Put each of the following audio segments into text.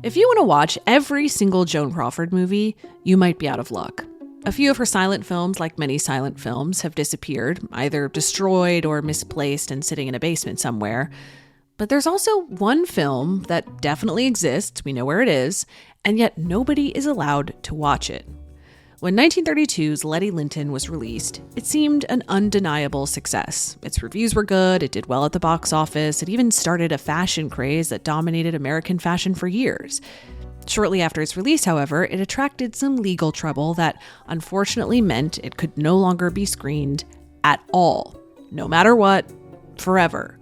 If you want to watch every single Joan Crawford movie, you might be out of luck. A few of her silent films, like many silent films, have disappeared, either destroyed or misplaced and sitting in a basement somewhere. But there's also one film that definitely exists, we know where it is, and yet nobody is allowed to watch it. When 1932's Letty Linton was released, it seemed an undeniable success. Its reviews were good, it did well at the box office, it even started a fashion craze that dominated American fashion for years. Shortly after its release, however, it attracted some legal trouble that unfortunately meant it could no longer be screened at all, no matter what, forever.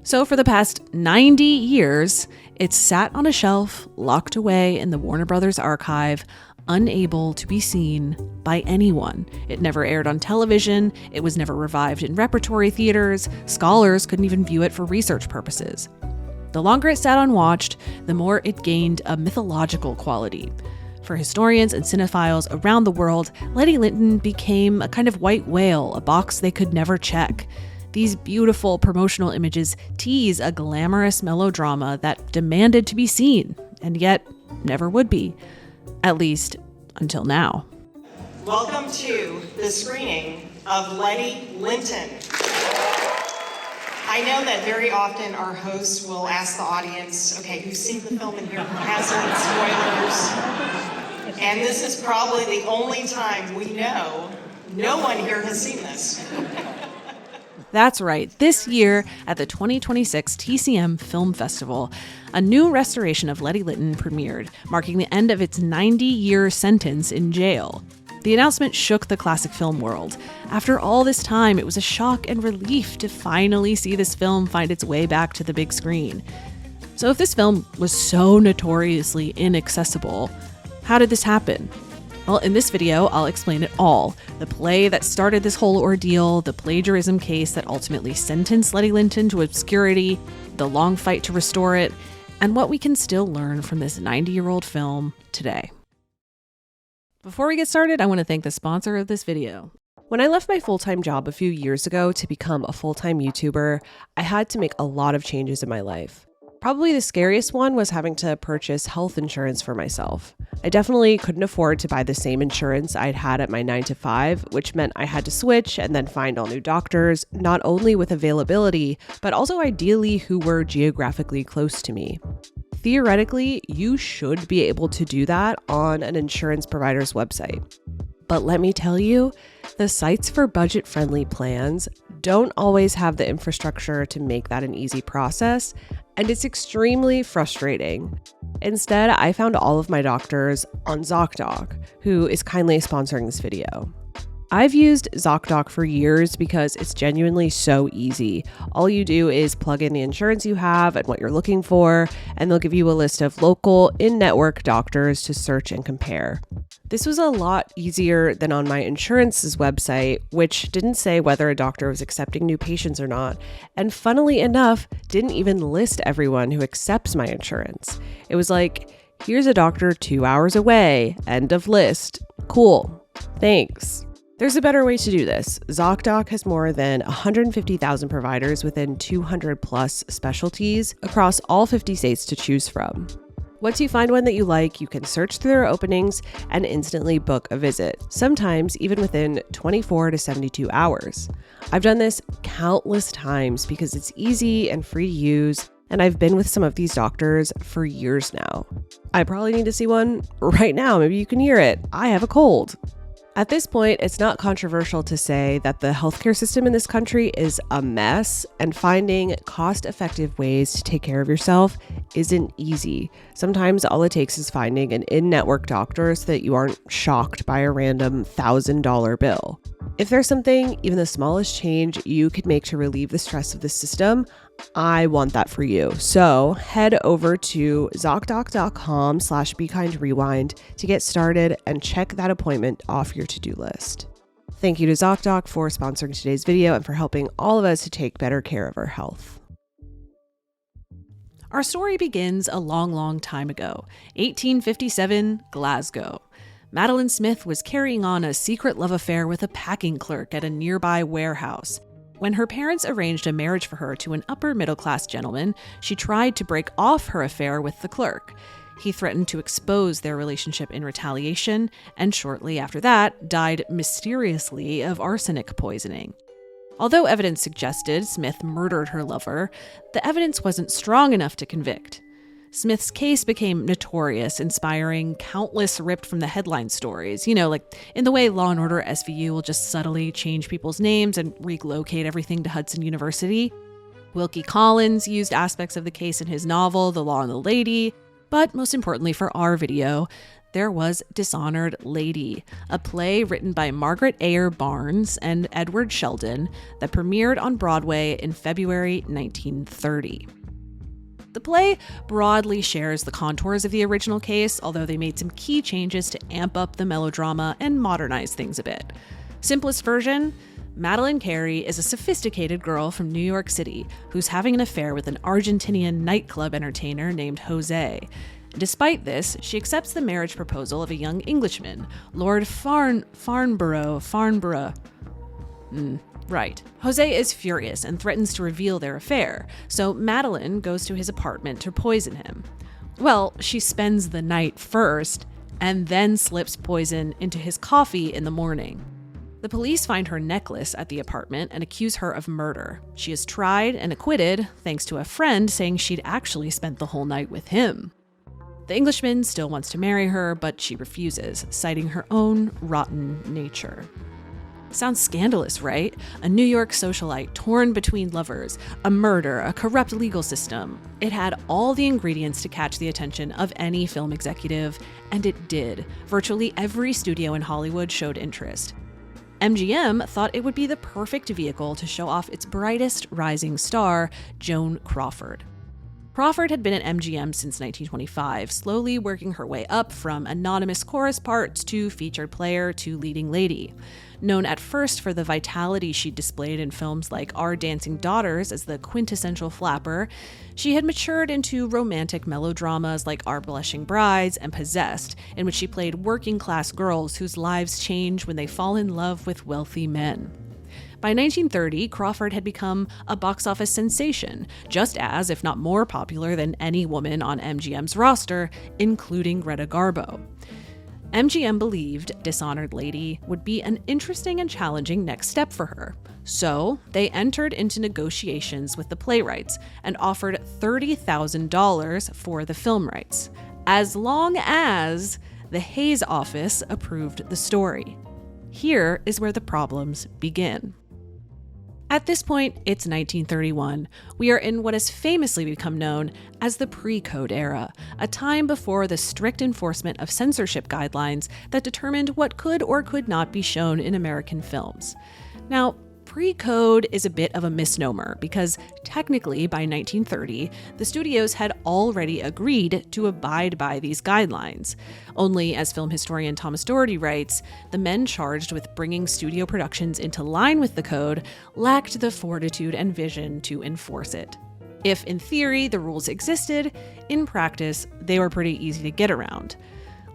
So for the past 90 years, it's sat on a shelf, locked away in the Warner Brothers archive, unable to be seen by anyone. It never aired on television, it was never revived in repertory theaters, scholars couldn't even view it for research purposes. The longer it sat unwatched, the more it gained a mythological quality. For historians and cinephiles around the world, Letty Linton became a kind of white whale, a box they could never check. These beautiful promotional images tease a glamorous melodrama that demanded to be seen, and yet never would be. At least, until now. Welcome to the screening of Letty Linton. I know that very often our hosts will ask the audience, okay, who's seen the film in here, who hasn't, spoilers. And this is probably the only time we know no one here has seen this. That's right. This year at the 2026 TCM Film Festival, a new restoration of Letty Linton premiered, marking the end of its 90-year sentence in jail. The announcement shook the classic film world. After all this time, it was a shock and relief to finally see this film find its way back to the big screen. So if this film was so notoriously inaccessible, how did this happen? Well, in this video, I'll explain it all. The play that started this whole ordeal, the plagiarism case that ultimately sentenced Letty Linton to obscurity, the long fight to restore it, and what we can still learn from this 90-year-old film today. Before we get started, I want to thank the sponsor of this video. When I left my full-time job a few years ago to become a full-time YouTuber, I had to make a lot of changes in my life. Probably the scariest one was having to purchase health insurance for myself. I definitely couldn't afford to buy the same insurance I'd had at my 9-to-5, which meant I had to switch and then find all new doctors, not only with availability, but also ideally who were geographically close to me. Theoretically, you should be able to do that on an insurance provider's website. But let me tell you, the sites for budget-friendly plans don't always have the infrastructure to make that an easy process, and it's extremely frustrating. Instead, I found all of my doctors on ZocDoc, who is kindly sponsoring this video. I've used ZocDoc for years because it's genuinely so easy. All you do is plug in the insurance you have and what you're looking for, and they'll give you a list of local, in-network doctors to search and compare. This was a lot easier than on my insurance's website, which didn't say whether a doctor was accepting new patients or not, and funnily enough, didn't even list everyone who accepts my insurance. It was like, here's a doctor 2 hours away, end of list. Cool, thanks. There's a better way to do this. ZocDoc has more than 150,000 providers within 200 plus specialties across all 50 states to choose from. Once you find one that you like, you can search through their openings and instantly book a visit, sometimes even within 24 to 72 hours. I've done this countless times because it's easy and free to use, and I've been with some of these doctors for years now. I probably need to see one right now. Maybe you can hear it. I have a cold. At this point, it's not controversial to say that the healthcare system in this country is a mess, and finding cost-effective ways to take care of yourself isn't easy. Sometimes all it takes is finding an in-network doctor so that you aren't shocked by a random $1,000 bill. If there's something, even the smallest change you could make to relieve the stress of the system, I want that for you. So head over to ZocDoc.com/BeKindRewind to get started and check that appointment off your to-do list. Thank you to ZocDoc for sponsoring today's video and for helping all of us to take better care of our health. Our story begins a long, long time ago, 1857, Glasgow. Madeline Smith was carrying on a secret love affair with a packing clerk at a nearby warehouse. When her parents arranged a marriage for her to an upper-middle-class gentleman, she tried to break off her affair with the clerk. He threatened to expose their relationship in retaliation, and shortly after that, died mysteriously of arsenic poisoning. Although evidence suggested Smith murdered her lover, the evidence wasn't strong enough to convict. Smith's case became notorious, inspiring countless ripped from the headline stories. Like in the way Law & Order SVU will just subtly change people's names and relocate everything to Hudson University. Wilkie Collins used aspects of the case in his novel, The Law and the Lady. But most importantly for our video, there was Dishonored Lady, a play written by Margaret Ayer Barnes and Edward Sheldon that premiered on Broadway in February 1930. The play broadly shares the contours of the original case, although they made some key changes to amp up the melodrama and modernize things a bit. Simplest version: Madeleine Carey is a sophisticated girl from New York City who's having an affair with an Argentinian nightclub entertainer named Jose. Despite this, she accepts the marriage proposal of a young Englishman, Lord Farnborough. Right. Jose is furious and threatens to reveal their affair, so Madeleine goes to his apartment to poison him. Well, she spends the night first, and then slips poison into his coffee in the morning. The police find her necklace at the apartment and accuse her of murder. She is tried and acquitted, thanks to a friend saying she'd actually spent the whole night with him. The Englishman still wants to marry her, but she refuses, citing her own rotten nature. Sounds scandalous, right? A New York socialite torn between lovers, a murder, a corrupt legal system. It had all the ingredients to catch the attention of any film executive, and it did. Virtually every studio in Hollywood showed interest. MGM thought it would be the perfect vehicle to show off its brightest rising star, Joan Crawford. Crawford had been at MGM since 1925, slowly working her way up from anonymous chorus parts to featured player to leading lady. Known at first for the vitality she displayed in films like Our Dancing Daughters as the quintessential flapper, she had matured into romantic melodramas like Our Blushing Brides and Possessed, in which she played working-class girls whose lives change when they fall in love with wealthy men. By 1930, Crawford had become a box office sensation, just as, if not more popular than any woman on MGM's roster, including Greta Garbo. MGM believed Dishonored Lady would be an interesting and challenging next step for her. So they entered into negotiations with the playwrights and offered $30,000 for the film rights, as long as the Hayes office approved the story. Here is where the problems begin. At this point, it's 1931. We are in what has famously become known as the pre-code era, a time before the strict enforcement of censorship guidelines that determined what could or could not be shown in American films. Now, pre-code is a bit of a misnomer because technically by 1930, the studios had already agreed to abide by these guidelines. Only, as film historian Thomas Doherty writes, the men charged with bringing studio productions into line with the code lacked the fortitude and vision to enforce it. If in theory the rules existed, in practice they were pretty easy to get around.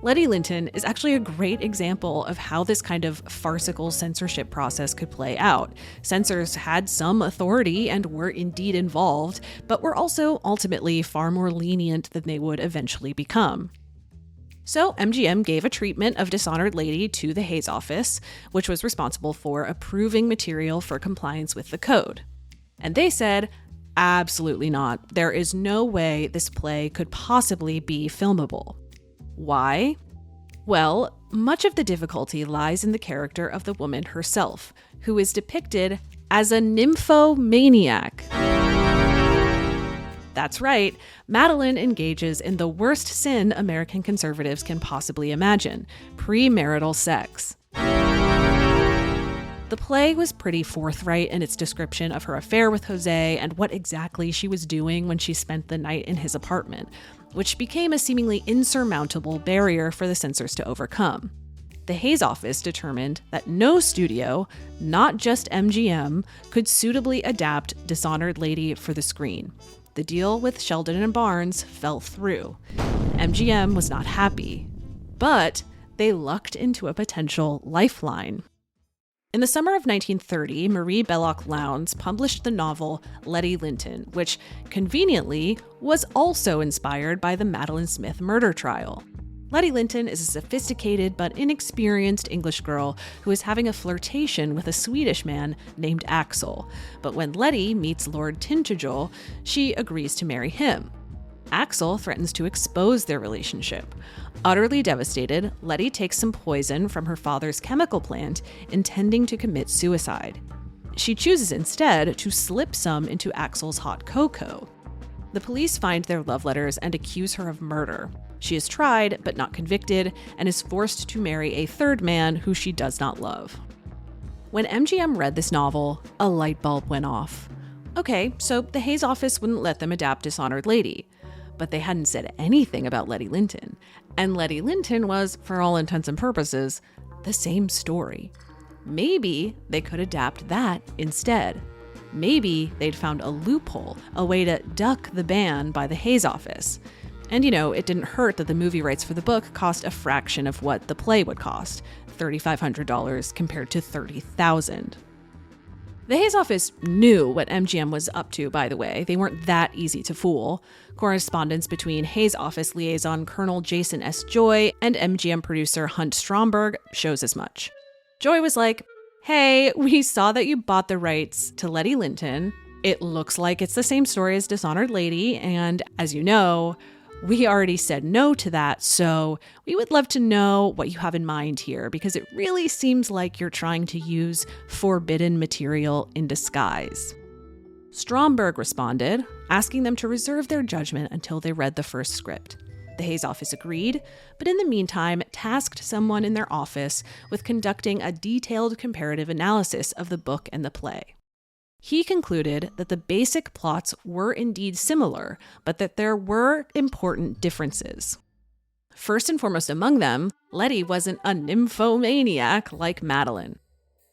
Letty Linton is actually a great example of how this kind of farcical censorship process could play out. Censors had some authority and were indeed involved, but were also ultimately far more lenient than they would eventually become. So MGM gave a treatment of Dishonored Lady to the Hayes office, which was responsible for approving material for compliance with the code. And they said, absolutely not. There is no way this play could possibly be filmable. Why? Well, much of the difficulty lies in the character of the woman herself, who is depicted as a nymphomaniac. That's right, Madeleine engages in the worst sin American conservatives can possibly imagine: premarital sex. The play was pretty forthright in its description of her affair with Jose and what exactly she was doing when she spent the night in his apartment, which became a seemingly insurmountable barrier for the censors to overcome. The Hayes office determined that no studio, not just MGM, could suitably adapt Dishonored Lady for the screen. The deal with Sheldon and Barnes fell through. MGM was not happy, but they lucked into a potential lifeline. In the summer of 1930, Marie Belloc Lowndes published the novel Letty Linton, which, conveniently, was also inspired by the Madeline Smith murder trial. Letty Linton is a sophisticated but inexperienced English girl who is having a flirtation with a Swedish man named Axel. But when Letty meets Lord Tintagel, she agrees to marry him. Axel threatens to expose their relationship. Utterly devastated, Letty takes some poison from her father's chemical plant, intending to commit suicide. She chooses instead to slip some into Axel's hot cocoa. The police find their love letters and accuse her of murder. She is tried, but not convicted, and is forced to marry a third man who she does not love. When MGM read this novel, a light bulb went off. Okay, so the Hays office wouldn't let them adapt Dishonored Lady. But they hadn't said anything about Letty Linton. And Letty Linton was, for all intents and purposes, the same story. Maybe they could adapt that instead. Maybe they'd found a loophole, a way to duck the ban by the Hays office. And it didn't hurt that the movie rights for the book cost a fraction of what the play would cost, $3,500 compared to $30,000. The Hays office knew what MGM was up to, by the way. They weren't that easy to fool. Correspondence between Hays office liaison Colonel Jason S. Joy and MGM producer Hunt Stromberg shows as much. Joy was like, "Hey, we saw that you bought the rights to Letty Linton. It looks like it's the same story as Dishonored Lady, and as you know, we already said no to that, so we would love to know what you have in mind here, because it really seems like you're trying to use forbidden material in disguise." Stromberg responded, asking them to reserve their judgment until they read the first script. The Hays office agreed, but in the meantime tasked someone in their office with conducting a detailed comparative analysis of the book and the play. He concluded that the basic plots were indeed similar, but that there were important differences. First and foremost among them, Letty wasn't a nymphomaniac like Madeline.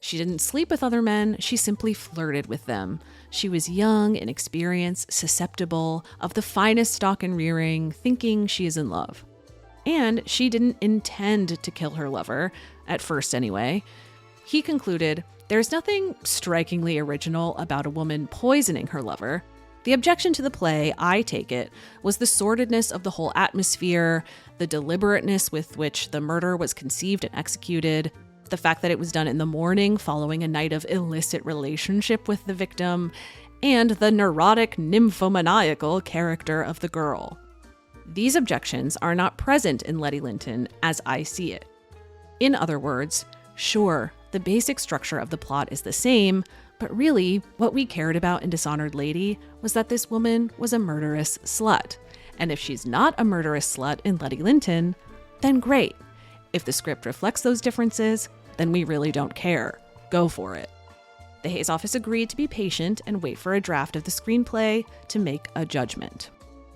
She didn't sleep with other men, she simply flirted with them. She was young, inexperienced, susceptible, of the finest stock and rearing, thinking she is in love. And she didn't intend to kill her lover, at first anyway. He concluded, there's nothing strikingly original about a woman poisoning her lover. The objection to the play, I take it, was the sordidness of the whole atmosphere, the deliberateness with which the murder was conceived and executed, the fact that it was done in the morning following a night of illicit relationship with the victim, and the neurotic, nymphomaniacal character of the girl. These objections are not present in Letty Linton as I see it. In other words, sure, the basic structure of the plot is the same, but really, what we cared about in Dishonored Lady was that this woman was a murderous slut. And if she's not a murderous slut in Letty Linton, then great. If the script reflects those differences, then we really don't care. Go for it. The Hays office agreed to be patient and wait for a draft of the screenplay to make a judgment.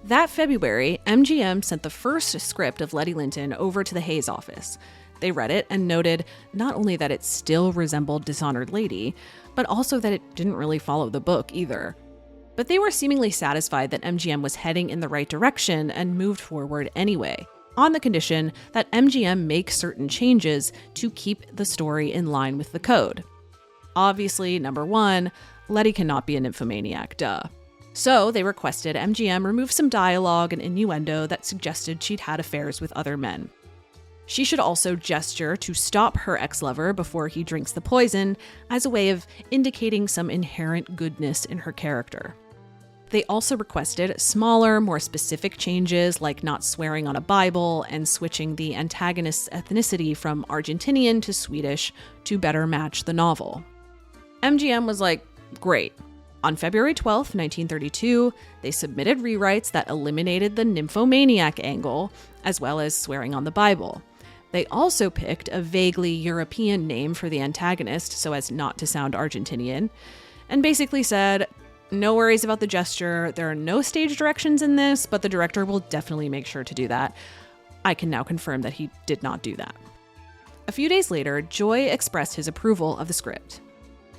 That February, MGM sent the first script of Letty Linton over to the Hays office. They read it and noted not only that it still resembled Dishonored Lady, but also that it didn't really follow the book either. But they were seemingly satisfied that MGM was heading in the right direction and moved forward anyway, on the condition that MGM make certain changes to keep the story in line with the code. Obviously, number one, Letty cannot be a nymphomaniac, duh. So they requested MGM remove some dialogue and innuendo that suggested she'd had affairs with other men. She should also gesture to stop her ex-lover before he drinks the poison as a way of indicating some inherent goodness in her character. They also requested smaller, more specific changes like not swearing on a Bible and switching the antagonist's ethnicity from Argentinian to Swedish to better match the novel. MGM was like, great. On February 12th, 1932, they submitted rewrites that eliminated the nymphomaniac angle, as well as swearing on the Bible. They also picked a vaguely European name for the antagonist so as not to sound Argentinian, and basically said, no worries about the gesture, there are no stage directions in this, but the director will definitely make sure to do that. I can now confirm that he did not do that. A few days later, Joy expressed his approval of the script.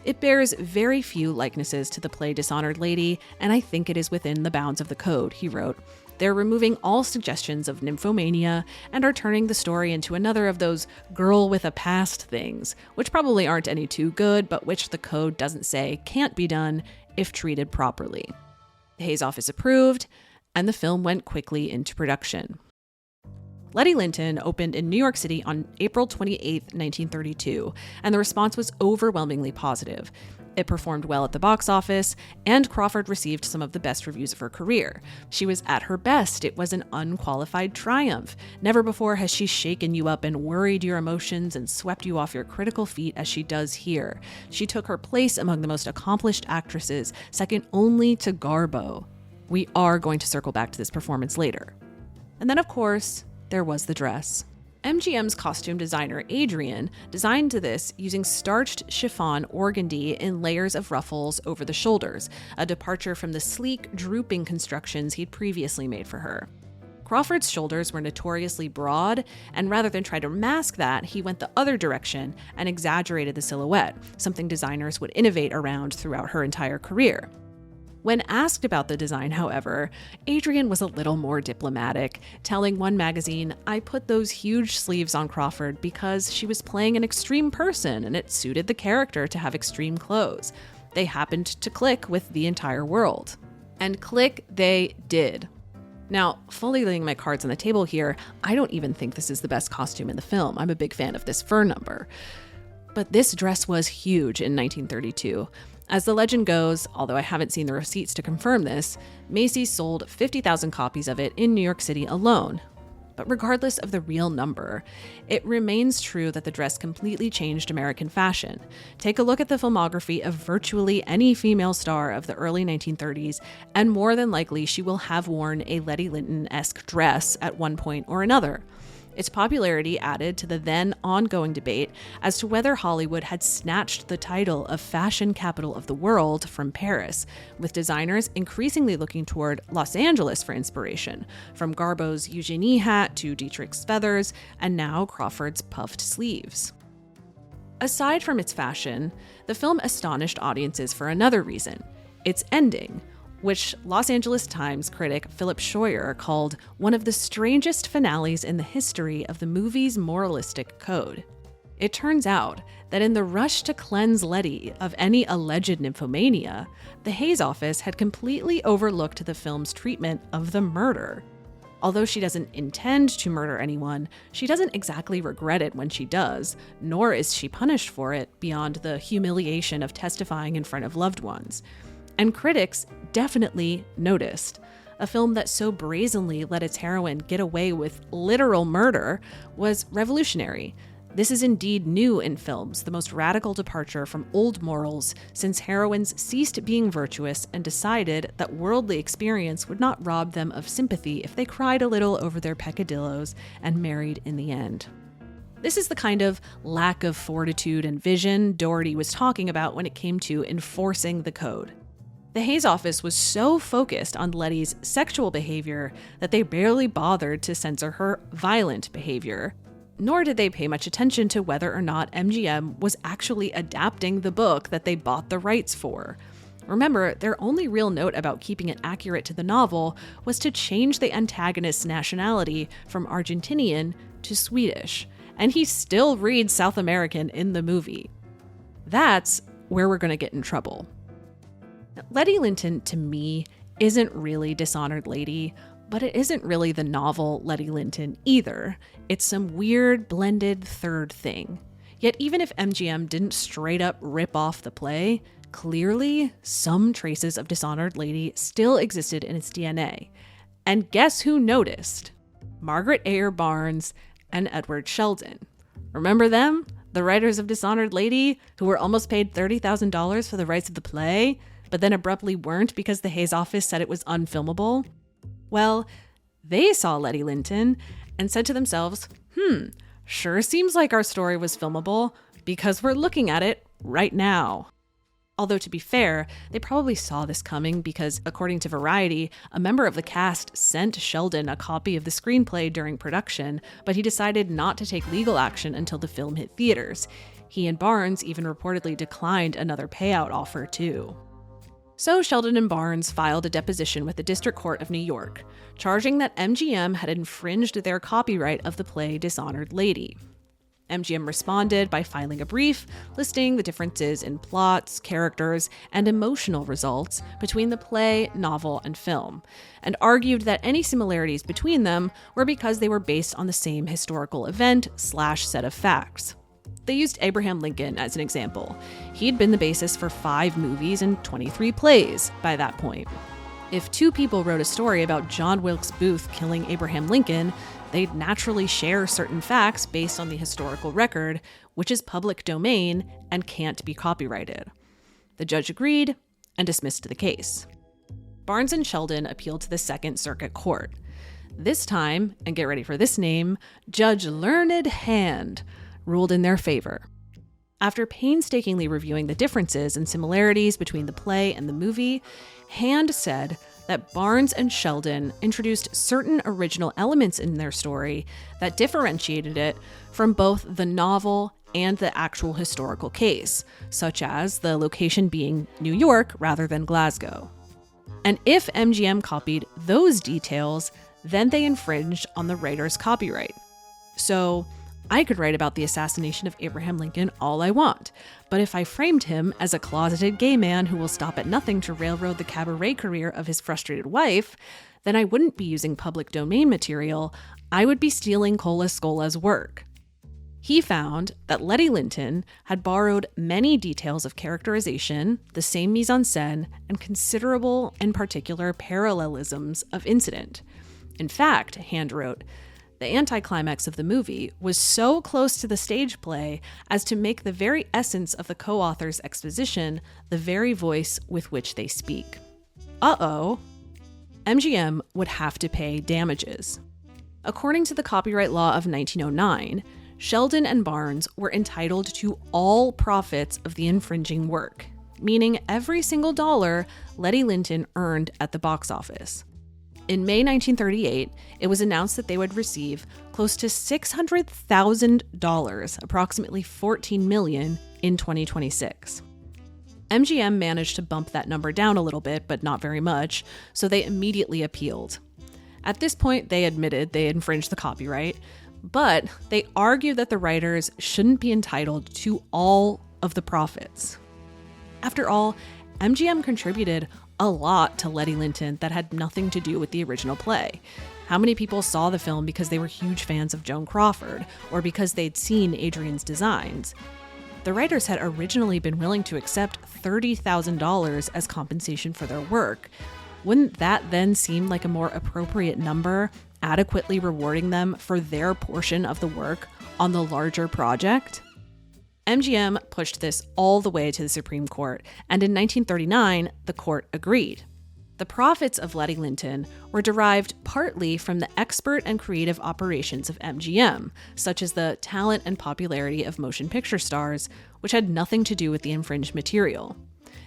It bears very few likenesses to the play Dishonored Lady, and I think it is within the bounds of the code, he wrote. They're removing all suggestions of nymphomania and are turning the story into another of those girl with a past things, which probably aren't any too good, but which the code doesn't say can't be done if treated properly. The Hays Office approved, and the film went quickly into production. Letty Linton opened in New York City on April 28, 1932, and the response was overwhelmingly positive. It performed well at the box office, and Crawford received some of the best reviews of her career. She was at her best. It was an unqualified triumph. Never before has she shaken you up and worried your emotions and swept you off your critical feet as she does here. She took her place among the most accomplished actresses, second only to Garbo. We are going to circle back to this performance later. And then, of course, there was the dress. MGM's costume designer, Adrian, designed this using starched chiffon organdy in layers of ruffles over the shoulders, a departure from the sleek, drooping constructions he'd previously made for her. Crawford's shoulders were notoriously broad, and rather than try to mask that, he went the other direction and exaggerated the silhouette, something designers would innovate around throughout her entire career. When asked about the design, however, Adrian was a little more diplomatic, telling one magazine, "I put those huge sleeves on Crawford because she was playing an extreme person and it suited the character to have extreme clothes. They happened to click with the entire world." And click they did. Now, fully laying my cards on the table here, I don't even think this is the best costume in the film. I'm a big fan of this fur number. But this dress was huge in 1932. As the legend goes, although I haven't seen the receipts to confirm this, Macy's sold 50,000 copies of it in New York City alone. But regardless of the real number, it remains true that the dress completely changed American fashion. Take a look at the filmography of virtually any female star of the early 1930s, and more than likely she will have worn a Letty Linton-esque dress at one point or another. Its popularity added to the then ongoing debate as to whether Hollywood had snatched the title of fashion capital of the world from Paris, with designers increasingly looking toward Los Angeles for inspiration, from Garbo's Eugenie hat to Dietrich's feathers, and now Crawford's puffed sleeves. Aside from its fashion, the film astonished audiences for another reason: its ending, which Los Angeles Times critic Philip Scheuer called one of the strangest finales in the history of the movie's moralistic code. It turns out that in the rush to cleanse Letty of any alleged nymphomania, the Hays Office had completely overlooked the film's treatment of the murder. Although she doesn't intend to murder anyone, she doesn't exactly regret it when she does, nor is she punished for it beyond the humiliation of testifying in front of loved ones. And critics definitely noticed. A film that so brazenly let its heroine get away with literal murder was revolutionary. This is indeed new in films, the most radical departure from old morals since heroines ceased being virtuous and decided that worldly experience would not rob them of sympathy if they cried a little over their peccadillos and married in the end. This is the kind of lack of fortitude and vision Doherty was talking about when it came to enforcing the code. The Hays Office was so focused on Letty's sexual behavior that they barely bothered to censor her violent behavior, nor did they pay much attention to whether or not MGM was actually adapting the book that they bought the rights for. Remember, their only real note about keeping it accurate to the novel was to change the antagonist's nationality from Argentinian to Swedish, and he still reads South American in the movie. That's where we're going to get in trouble. Letty Linton, to me, isn't really Dishonored Lady, but it isn't really the novel Letty Linton either. It's some weird, blended third thing. Yet even if MGM didn't straight up rip off the play, clearly some traces of Dishonored Lady still existed in its DNA. And guess who noticed? Margaret Ayer Barnes and Edward Sheldon. Remember them? The writers of Dishonored Lady, who were almost paid $30,000 for the rights of the play, but then abruptly weren't because the Hays Office said it was unfilmable? Well, they saw Letty Linton and said to themselves, sure seems like our story was filmable because we're looking at it right now. Although to be fair, they probably saw this coming because, according to Variety, a member of the cast sent Sheldon a copy of the screenplay during production, but he decided not to take legal action until the film hit theaters. He and Barnes even reportedly declined another payout offer too. So Sheldon and Barnes filed a deposition with the District Court of New York, charging that MGM had infringed their copyright of the play Dishonored Lady. MGM responded by filing a brief listing the differences in plots, characters, and emotional results between the play, novel, and film, and argued that any similarities between them were because they were based on the same historical event/set of facts. They used Abraham Lincoln as an example. He'd been the basis for 5 movies and 23 plays by that point. If 2 people wrote a story about John Wilkes Booth killing Abraham Lincoln, they'd naturally share certain facts based on the historical record, which is public domain and can't be copyrighted. The judge agreed and dismissed the case. Barnes and Sheldon appealed to the Second Circuit Court. This time, and get ready for this name, Judge Learned Hand ruled in their favor. After painstakingly reviewing the differences and similarities between the play and the movie, Hand said that Barnes and Sheldon introduced certain original elements in their story that differentiated it from both the novel and the actual historical case, such as the location being New York rather than Glasgow. And if MGM copied those details, then they infringed on the writer's copyright. So I could write about the assassination of Abraham Lincoln all I want, but if I framed him as a closeted gay man who will stop at nothing to railroad the cabaret career of his frustrated wife, then I wouldn't be using public domain material, I would be stealing Cola Scola's work. He found that Letty Linton had borrowed many details of characterization, the same mise-en-scène, and considerable and particular parallelisms of incident. In fact, Hand wrote, the anticlimax of the movie was so close to the stage play as to make the very essence of the co-author's exposition the very voice with which they speak. MGM would have to pay damages. According to the copyright law of 1909, Sheldon and Barnes were entitled to all profits of the infringing work, meaning every single dollar Letty Linton earned at the box office. In May 1938, it was announced that they would receive close to $600,000, approximately $14 million, in 2026. MGM managed to bump that number down a little bit, but not very much, so they immediately appealed. At this point, they admitted they infringed the copyright, but they argued that the writers shouldn't be entitled to all of the profits. After all, MGM contributed a lot to Letty Linton that had nothing to do with the original play. How many people saw the film because they were huge fans of Joan Crawford, or because they'd seen Adrian's designs? The writers had originally been willing to accept $30,000 as compensation for their work. Wouldn't that then seem like a more appropriate number, adequately rewarding them for their portion of the work on the larger project? MGM pushed this all the way to the Supreme Court, and in 1939, the court agreed. The profits of Letty Linton were derived partly from the expert and creative operations of MGM, such as the talent and popularity of motion picture stars, which had nothing to do with the infringed material.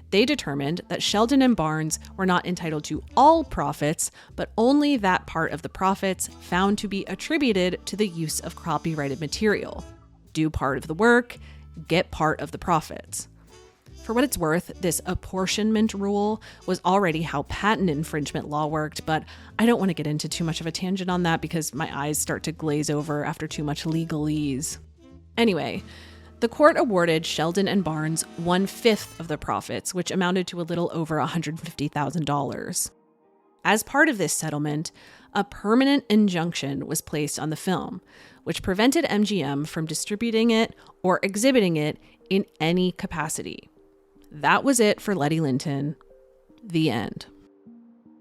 They determined that Sheldon and Barnes were not entitled to all profits, but only that part of the profits found to be attributed to the use of copyrighted material. Do part of the work, get part of the profits. For what it's worth, this apportionment rule was already how patent infringement law worked, but I don't want to get into too much of a tangent on that because my eyes start to glaze over after too much legalese. Anyway, the court awarded Sheldon and Barnes 1/5 of the profits, which amounted to a little over $150,000. As part of this settlement, a permanent injunction was placed on the film, which prevented MGM from distributing it or exhibiting it in any capacity. That was it for Letty Linton. The end.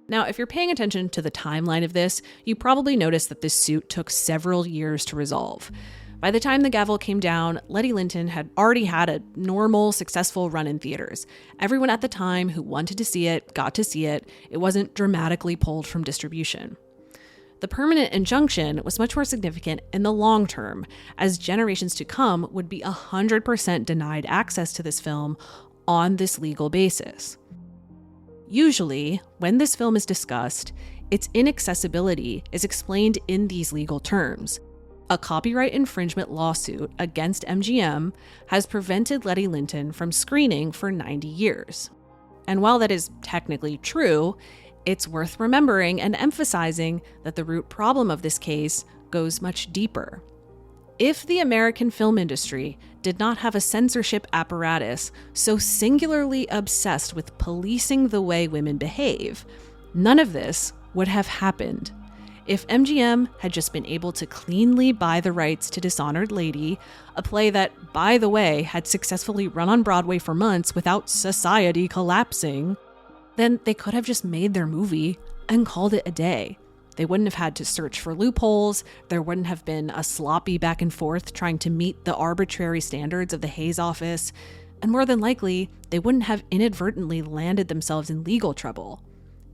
Now, if you're paying attention to the timeline of this, you probably noticed that this suit took several years to resolve. By the time the gavel came down, Letty Linton had already had a normal, successful run in theaters. Everyone at the time who wanted to see it got to see it. It wasn't dramatically pulled from distribution. The permanent injunction was much more significant in the long term, as generations to come would be 100% denied access to this film on this legal basis. Usually, when this film is discussed, its inaccessibility is explained in these legal terms. A copyright infringement lawsuit against MGM has prevented Letty Linton from screening for 90 years. And while that is technically true, it's worth remembering and emphasizing that the root problem of this case goes much deeper. If the American film industry did not have a censorship apparatus so singularly obsessed with policing the way women behave, none of this would have happened. If MGM had just been able to cleanly buy the rights to Dishonored Lady, a play that, by the way, had successfully run on Broadway for months without society collapsing, then they could have just made their movie and called it a day. They wouldn't have had to search for loopholes, there wouldn't have been a sloppy back and forth trying to meet the arbitrary standards of the Hays office, and more than likely, they wouldn't have inadvertently landed themselves in legal trouble.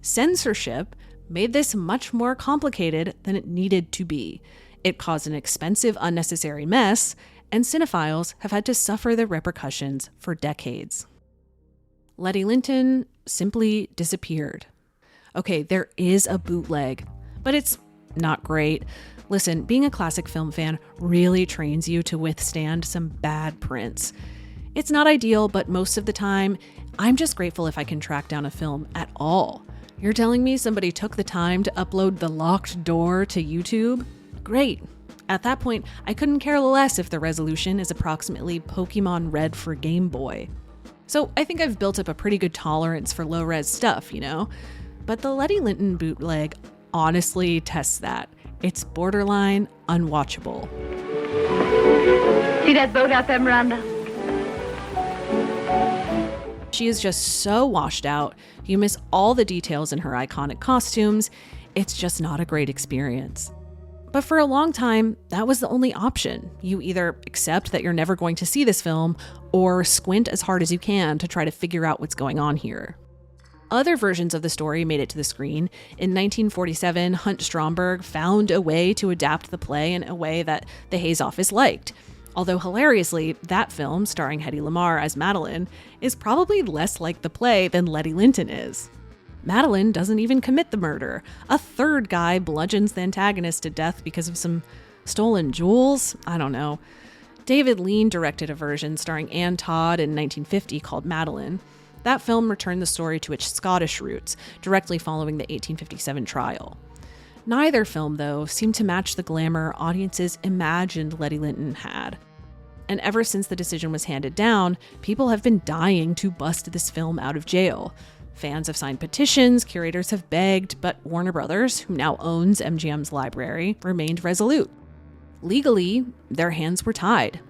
Censorship made this much more complicated than it needed to be. It caused an expensive, unnecessary mess, and cinephiles have had to suffer the repercussions for decades. Letty Linton simply disappeared. Okay, there is a bootleg, but it's not great. Listen, being a classic film fan really trains you to withstand some bad prints. It's not ideal, but most of the time, I'm just grateful if I can track down a film at all. You're telling me somebody took the time to upload The Locked Door to YouTube? Great. At that point, I couldn't care less if the resolution is approximately Pokemon Red for Game Boy. So I think I've built up a pretty good tolerance for low-res stuff, you know? But the Letty Linton bootleg honestly tests that. It's borderline unwatchable. See that boat out there, Miranda? She is just so washed out. You miss all the details in her iconic costumes. It's just not a great experience. But for a long time, that was the only option. You either accept that you're never going to see this film or squint as hard as you can to try to figure out what's going on here. Other versions of the story made it to the screen. In 1947, Hunt Stromberg found a way to adapt the play in a way that the Hays office liked. Although hilariously, that film, starring Hedy Lamarr as Madeline, is probably less like the play than Letty Linton is. Madeline doesn't even commit the murder. A third guy bludgeons the antagonist to death because of some stolen jewels? I don't know. David Lean directed a version starring Anne Todd in 1950 called Madeline. That film returned the story to its Scottish roots, directly following the 1857 trial. Neither film, though, seemed to match the glamour audiences imagined Letty Linton had. And ever since the decision was handed down, people have been dying to bust this film out of jail. Fans have signed petitions, curators have begged, but Warner Brothers, who now owns MGM's library, remained resolute. Legally, their hands were tied.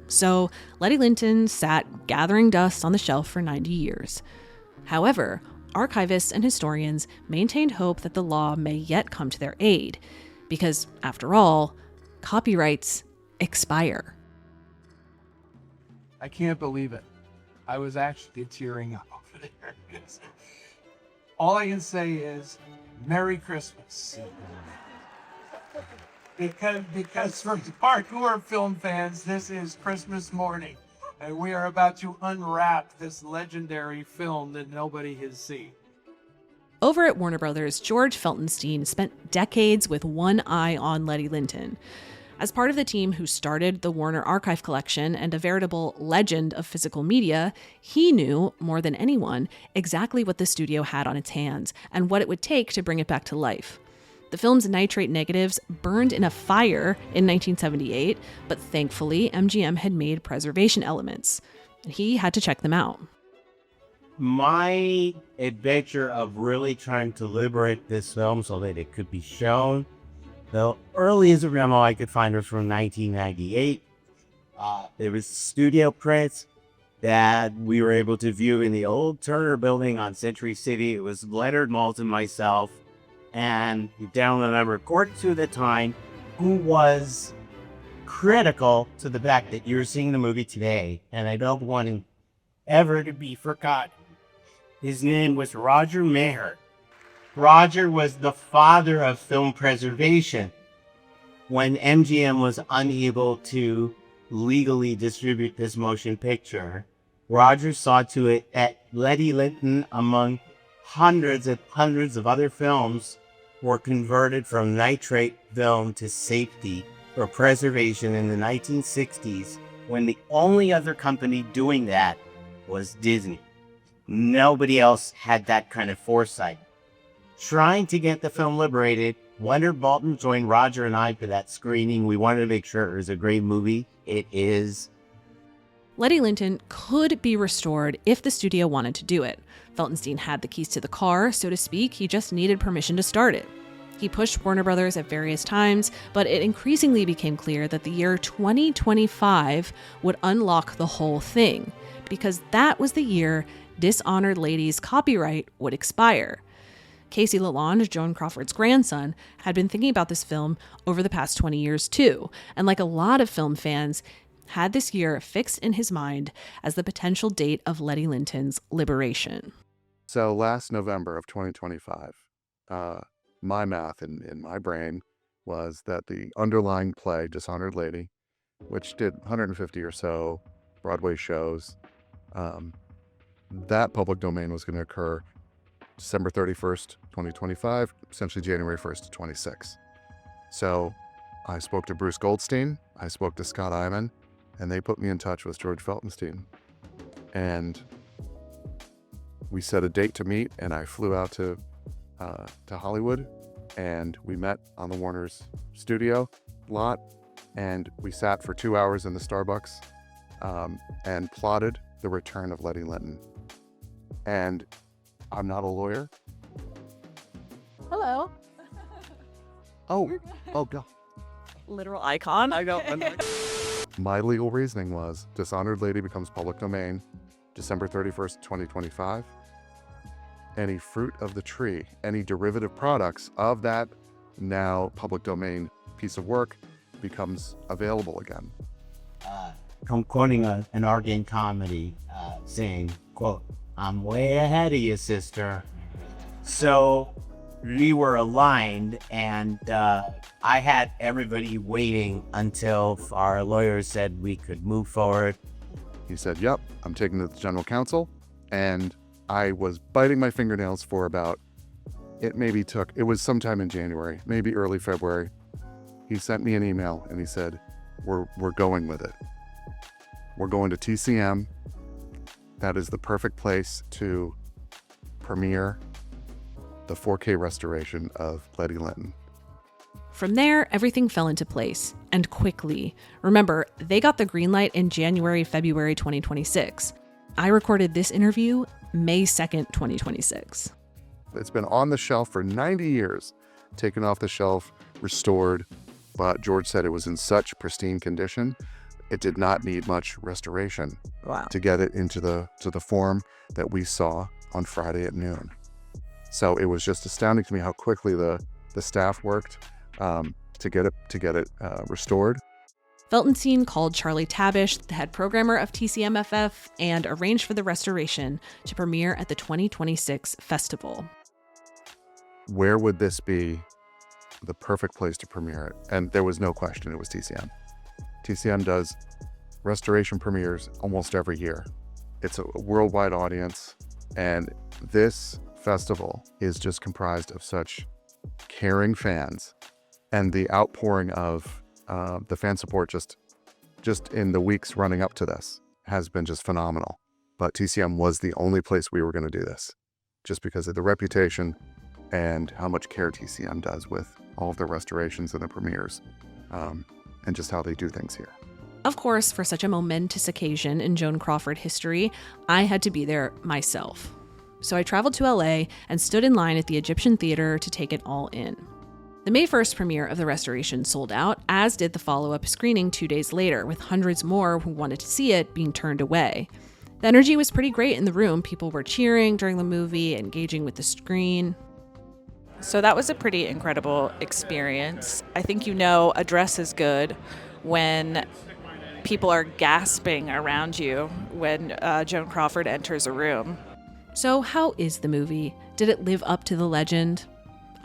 So Letty Linton sat gathering dust on the shelf for 90 years. However, archivists and historians maintained hope that the law may yet come to their aid, because, after all, copyrights expire. I can't believe it. I was actually tearing up over there. All I can say is, Merry Christmas. Because for hardcore film fans, this is Christmas morning, and we are about to unwrap this legendary film that nobody has seen. Over at Warner Brothers, George Feltenstein spent decades with one eye on Letty Linton. As part of the team who started the Warner Archive Collection and a veritable legend of physical media, he knew, more than anyone, exactly what the studio had on its hands and what it would take to bring it back to life. The film's nitrate negatives burned in a fire in 1978, but thankfully MGM had made preservation elements. He had to check them out. My adventure of really trying to liberate this film so that it could be shown, the earliest memo I could find was from 1998. There was studio prints that we were able to view in the old Turner building on Century City. It was Leonard Maltin and myself, and down the number Gordon to the time, who was critical to the fact that you're seeing the movie today, and I don't want him ever to be forgotten. His name was Roger Maher. Roger was the father of film preservation. When MGM was unable to legally distribute this motion picture, Roger saw to it that Letty Linton, among hundreds and hundreds of other films, were converted from nitrate film to safety or preservation in the 1960s, when the only other company doing that was Disney. Nobody else had that kind of foresight. Trying to get the film liberated, Leonard Maltin joined Roger and I for that screening. We wanted to make sure it was a great movie. It is. Letty Linton could be restored if the studio wanted to do it. Felsenstein had the keys to the car, so to speak. He just needed permission to start it. He pushed Warner Brothers at various times, but it increasingly became clear that the year 2025 would unlock the whole thing, because that was the year Dishonored Lady's copyright would expire. Casey LaLonde, Joan Crawford's grandson, had been thinking about this film over the past 20 years too, and like a lot of film fans, had this year fixed in his mind as the potential date of Letty Linton's liberation. So last November of 2025, my math in my brain was that the underlying play, Dishonored Lady, which did 150 or so Broadway shows, that public domain was going to occur December 31st, 2025, essentially January 1st to 26. So I spoke to Bruce Goldstein, I spoke to Scott Iman, and they put me in touch with George Felsenstein. And we set a date to meet, and I flew out to Hollywood, and we met on the Warner's studio lot, and we sat for 2 hours in the Starbucks and plotted the return of Letty Linton. And I'm not a lawyer. Hello. Oh God. Literal icon. I know. My legal reasoning was Dishonored Lady becomes public domain December 31st, 2025. Any fruit of the tree, any derivative products of that now public domain piece of work becomes available again. I'm quoting an Argane comedy saying, quote, "I'm way ahead of you, sister." So we were aligned, and I had everybody waiting until our lawyers said we could move forward. He said, "Yep, I'm taking it to the general counsel." And I was biting my fingernails for it was sometime in January, maybe early February. He sent me an email and he said, we're going with it. We're going to TCM. That is the perfect place to premiere the 4K restoration of Letty Linton. From there, everything fell into place, and quickly. Remember, they got the green light in January, February 2026. I recorded this interview May 2nd, 2026. It's been on the shelf for 90 years, taken off the shelf, restored, but George said it was in such pristine condition, it did not need much restoration to get it into the form that we saw on Friday at noon. So it was just astounding to me how quickly the staff worked to get it restored. Felsenstein called Charlie Tabish, the head programmer of TCMFF, and arranged for the restoration to premiere at the 2026 festival. Where would this be the perfect place to premiere it? And there was no question it was TCM. TCM does restoration premieres almost every year. It's a worldwide audience, and this festival is just comprised of such caring fans, and the outpouring of the fan support just in the weeks running up to this has been just phenomenal. But TCM was the only place we were going to do this, just because of the reputation and how much care TCM does with all of the restorations and the premieres, and just how they do things here. Of course, for such a momentous occasion in Joan Crawford history, I had to be there myself. So I traveled to LA and stood in line at the Egyptian Theater to take it all in. The May 1st premiere of the restoration sold out, as did the follow-up screening 2 days later, with hundreds more who wanted to see it being turned away. The energy was pretty great in the room. People were cheering during the movie, engaging with the screen. So that was a pretty incredible experience. I think a dress is good when people are gasping around you when Joan Crawford enters a room. So how is the movie? Did it live up to the legend?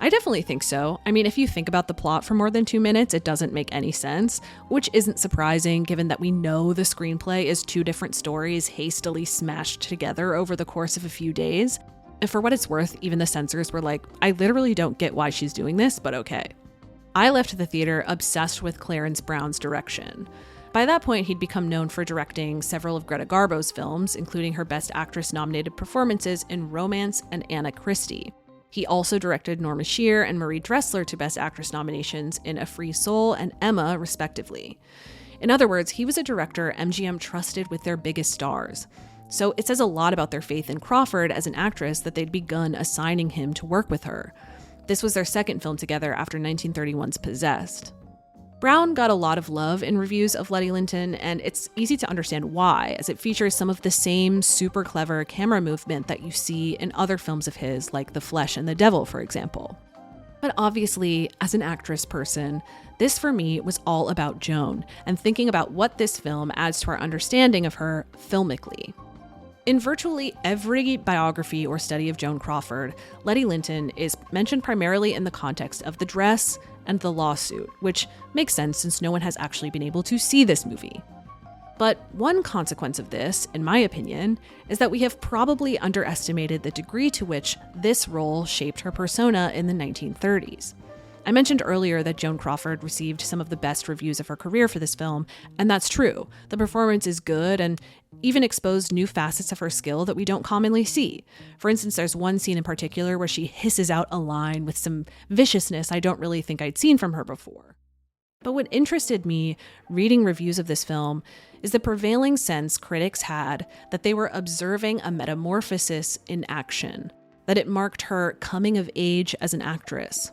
I definitely think so. I mean, if you think about the plot for more than 2 minutes, it doesn't make any sense, which isn't surprising given that we know the screenplay is 2 different stories hastily smashed together over the course of a few days. And for what it's worth, even the censors were like, I literally don't get why she's doing this, but okay. I left the theater obsessed with Clarence Brown's direction. By that point, he'd become known for directing several of Greta Garbo's films, including her Best Actress-nominated performances in Romance and Anna Christie. He also directed Norma Shear and Marie Dressler to Best Actress nominations in A Free Soul and Emma, respectively. In other words, he was a director MGM trusted with their biggest stars. So it says a lot about their faith in Crawford as an actress that they'd begun assigning him to work with her. This was their second film together after 1931's Possessed. Brown got a lot of love in reviews of Letty Linton, and it's easy to understand why, as it features some of the same super clever camera movement that you see in other films of his, like The Flesh and the Devil, for example. But obviously, as an actress person, this for me was all about Joan, and thinking about what this film adds to our understanding of her filmically. In virtually every biography or study of Joan Crawford, Letty Linton is mentioned primarily in the context of the dress and the lawsuit, which makes sense since no one has actually been able to see this movie. But one consequence of this, in my opinion, is that we have probably underestimated the degree to which this role shaped her persona in the 1930s. I mentioned earlier that Joan Crawford received some of the best reviews of her career for this film, and that's true. The performance is good and even exposed new facets of her skill that we don't commonly see. For instance, there's one scene in particular where she hisses out a line with some viciousness I don't really think I'd seen from her before. But what interested me reading reviews of this film is the prevailing sense critics had that they were observing a metamorphosis in action, that it marked her coming of age as an actress.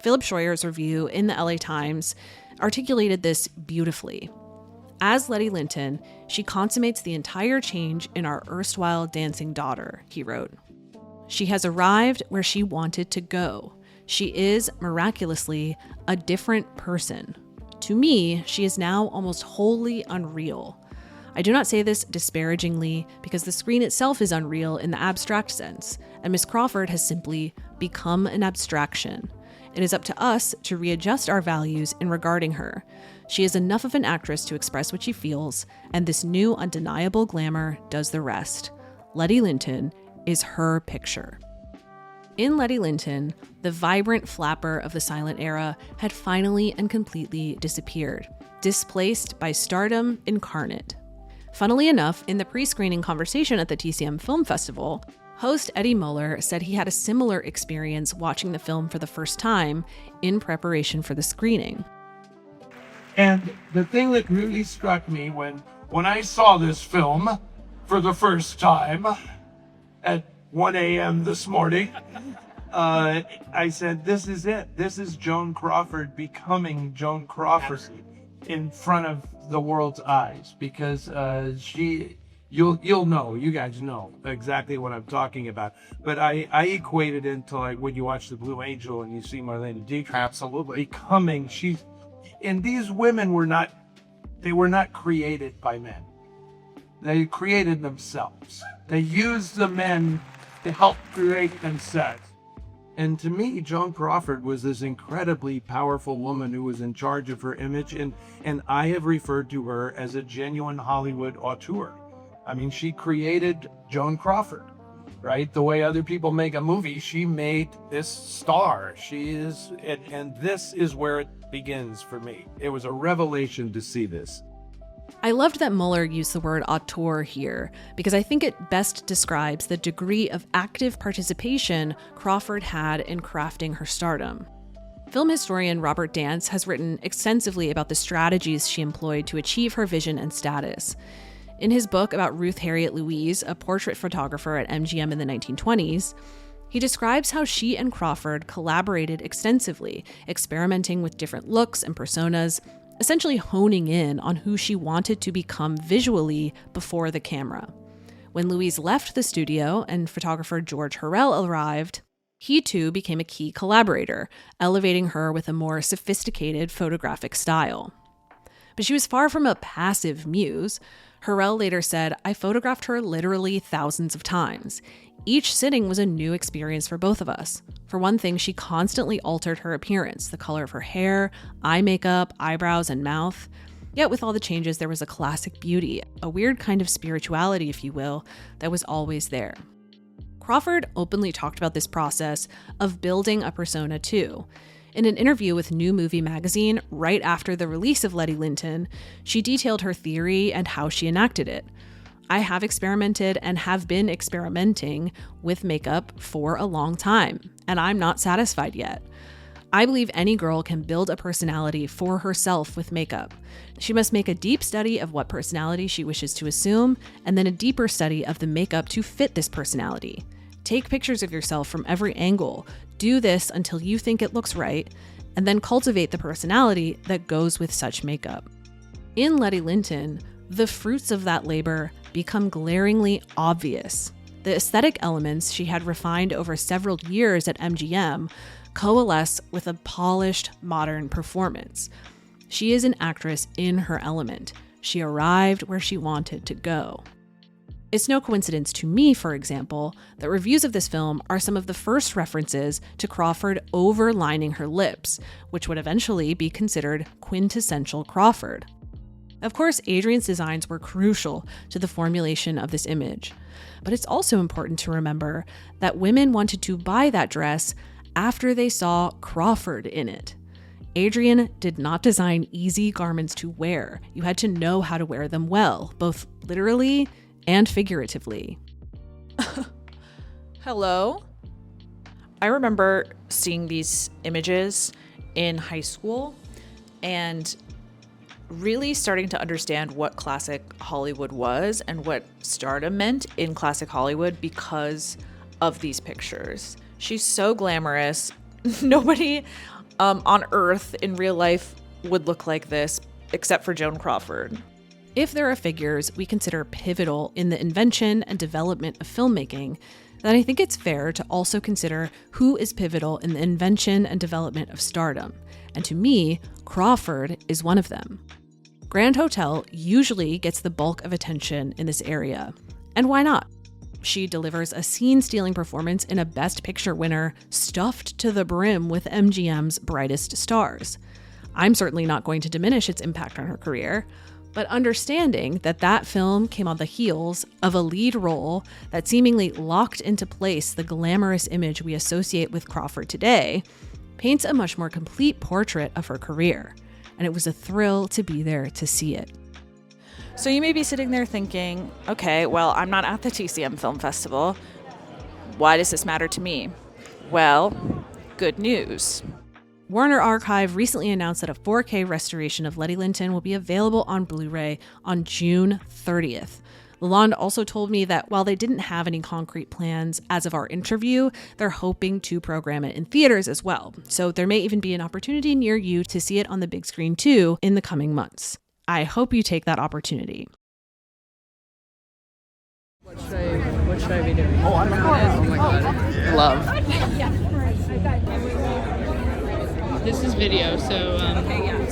Philip Schroyer's review in the LA Times articulated this beautifully. As Letty Linton, she consummates the entire change in our erstwhile dancing daughter, he wrote. She has arrived where she wanted to go. She is, miraculously, a different person. To me, she is now almost wholly unreal. I do not say this disparagingly because the screen itself is unreal in the abstract sense, and Miss Crawford has simply become an abstraction. It is up to us to readjust our values in regarding her. She is enough of an actress to express what she feels, and this new undeniable glamour does the rest. Letty Linton is her picture. In Letty Linton, the vibrant flapper of the silent era had finally and completely disappeared, displaced by stardom incarnate. Funnily enough, in the pre-screening conversation at the TCM Film Festival, host Eddie Muller said he had a similar experience watching the film for the first time in preparation for the screening. And the thing that really struck me when I saw this film for the first time at 1 a.m. this morning, I said, this is it. This is Joan Crawford becoming Joan Crawford in front of the world's eyes, because you'll know, you guys know exactly what I'm talking about. But I equated it to like when you watch The Blue Angel and you see Marlene Dietrich absolutely becoming, and these women were not created by men. They created themselves. They used the men to help create themselves. And to me, Joan Crawford was this incredibly powerful woman who was in charge of her image, and I have referred to her as a genuine Hollywood auteur. I mean, she created Joan Crawford, right? The way other people make a movie, she made this star. She is, and this is where it begins for me. It was a revelation to see this. I loved that Muller used the word auteur here, because I think it best describes the degree of active participation Crawford had in crafting her stardom. Film historian Robert Dance has written extensively about the strategies she employed to achieve her vision and status. In his book about Ruth Harriet Louise, a portrait photographer at MGM in the 1920s, he describes how she and Crawford collaborated extensively, experimenting with different looks and personas, essentially honing in on who she wanted to become visually before the camera. When Louise left the studio and photographer George Hurrell arrived, he too became a key collaborator, elevating her with a more sophisticated photographic style. But she was far from a passive muse. Hurrell later said, "I photographed her literally thousands of times. Each sitting was a new experience for both of us. For one thing, she constantly altered her appearance, the color of her hair, eye makeup, eyebrows, and mouth. Yet with all the changes, there was a classic beauty, a weird kind of spirituality, if you will, that was always there." Crawford openly talked about this process of building a persona too. In an interview with New Movie Magazine right after the release of Letty Linton, she detailed her theory and how she enacted it. I have experimented and have been experimenting with makeup for a long time, and I'm not satisfied yet. I believe any girl can build a personality for herself with makeup. She must make a deep study of what personality she wishes to assume, and then a deeper study of the makeup to fit this personality. Take pictures of yourself from every angle, do this until you think it looks right, and then cultivate the personality that goes with such makeup. In Letty Linton, the fruits of that labor become glaringly obvious. The aesthetic elements she had refined over several years at MGM coalesce with a polished, modern performance. She is an actress in her element. She arrived where she wanted to go. It's no coincidence to me, for example, that reviews of this film are some of the first references to Crawford overlining her lips, which would eventually be considered quintessential Crawford. Of course, Adrian's designs were crucial to the formulation of this image, but it's also important to remember that women wanted to buy that dress after they saw Crawford in it. Adrian did not design easy garments to wear. You had to know how to wear them well, both literally and figuratively. Hello? I remember seeing these images in high school and really starting to understand what classic Hollywood was and what stardom meant in classic Hollywood because of these pictures. She's so glamorous. Nobody on Earth in real life would look like this except for Joan Crawford. If there are figures we consider pivotal in the invention and development of filmmaking, then I think it's fair to also consider who is pivotal in the invention and development of stardom. And to me, Crawford is one of them. Grand Hotel usually gets the bulk of attention in this area. And why not? She delivers a scene-stealing performance in a Best Picture winner stuffed to the brim with MGM's brightest stars. I'm certainly not going to diminish its impact on her career, but understanding that that film came on the heels of a lead role that seemingly locked into place the glamorous image we associate with Crawford today paints a much more complete portrait of her career, and it was a thrill to be there to see it. So you may be sitting there thinking, okay, well, I'm not at the TCM Film Festival. Why does this matter to me? Well, good news. Warner Archive recently announced that a 4K restoration of Letty Linton will be available on Blu-ray on June 30th. LaLonde also told me that while they didn't have any concrete plans as of our interview, they're hoping to program it in theaters as well. So there may even be an opportunity near you to see it on the big screen too in the coming months. I hope you take that opportunity. What should I be doing? Oh my god. Love. This is video, so Okay, yeah.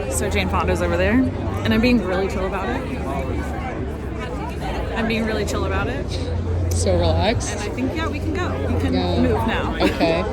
So Jane Fonda's over there, and I'm being really chill about it. So relaxed. And I think, yeah, we can go. We can Yeah. move now. Okay.